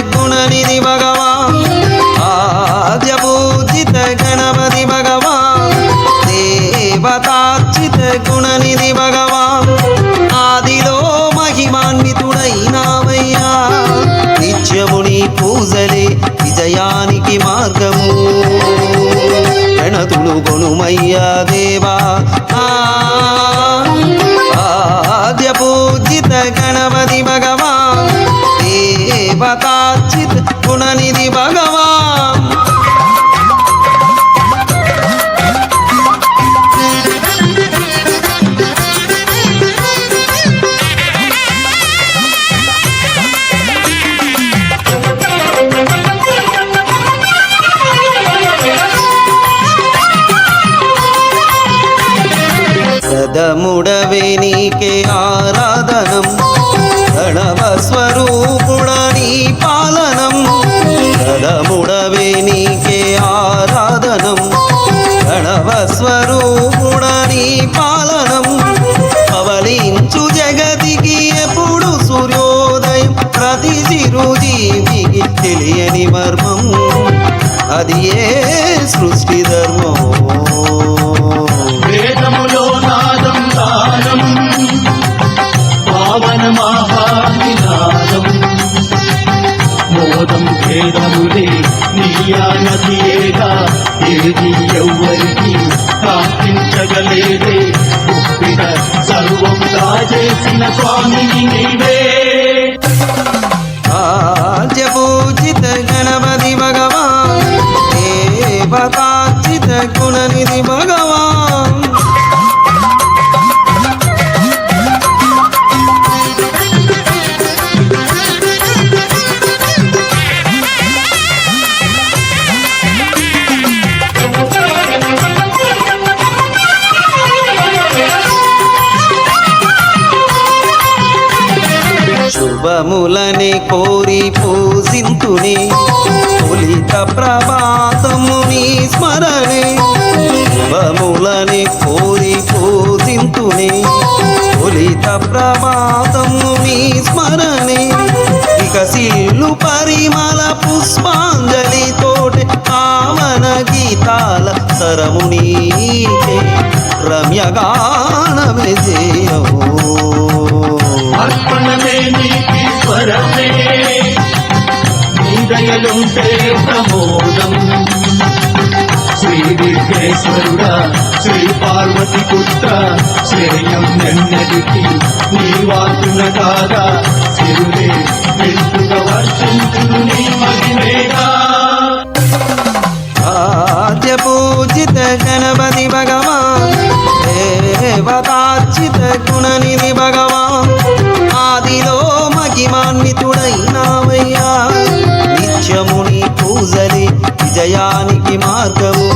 గుణనిధి భగవాన్ ఆద్య పూజిత గణపతి భగవాన్ దేవతార్చిత గుణనిధి భగవాన్ ఆదిలో మహిమాన్వితుడైనావయ్యా నిత్యముని పూజలే విజయానికి మార్గము గణతులు కొనుమయ్యా దేవా ఆద్య పూజిత గణపతి భగవాన్ దేవతార్చిత గుణనిధి భగవాన్ ప్రథముడవే నీకే ఆరాధనం గణవ స్వరూపుడ నీ పాలనం ప్రథముడవే నీకే ఆరాధనం గణవ స్వరూపుడ నీ పాలనం పవలించు జగతికి ఎప్పుడు సూర్యోదయం ప్రతి చిరుజీవికి తెలియని మర్మం అది ఏ సృష్టి ధర్మం వేదములో నాదం దానం పావన మహానినాదం మోదం భేదములే నీయానదియేగా ఏది ఎవ్వరికి ప్రార్థించగలేదే ఉప్పిన సర్వం దాచేసిన స్వామిని నీవే ఆద్య పూజిత గణపతి భగవాన్ దేవతార్చిత గుణనిధి భగవాన్ శుభములని కోరి పూజింతుని పులిత ప్రభాతముని స్మరణే శుభములని కోరి పూజింతుని పులిత ప్రభాతముని స్మరణే వికసిల్లు పరిమళ పుష్పాంజలి తోటి పావన గీతాల సరమునీకే రమ్యగాన విజయము అర్పణమే నీకీశ్వరమే నీ దయలుంటే ప్రమోదం శ్రీ విఘ్నేశ్వరుడా శ్రీ పార్వతి పుత్ర శ్రేయం ఎన్నడికి నీ వాకున కాగా సిరులే ఎందుగా వర్షించును నీ మహిమేగా ఆద్య పూజిత గణపతి భగవాన్ దేవతార్చిత గుణనిధి భగవాన్ ఆదిలో మహిమాన్వితుడైనావయ్యా నిత్యముని పూజలే విజయానికి మార్గము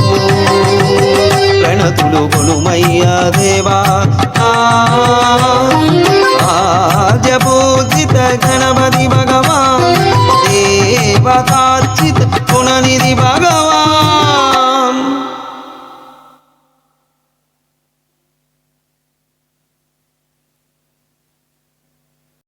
గణతులు కొనుమయ్యా దేవా ఆద్య పూజిత గణపతి భగవాన్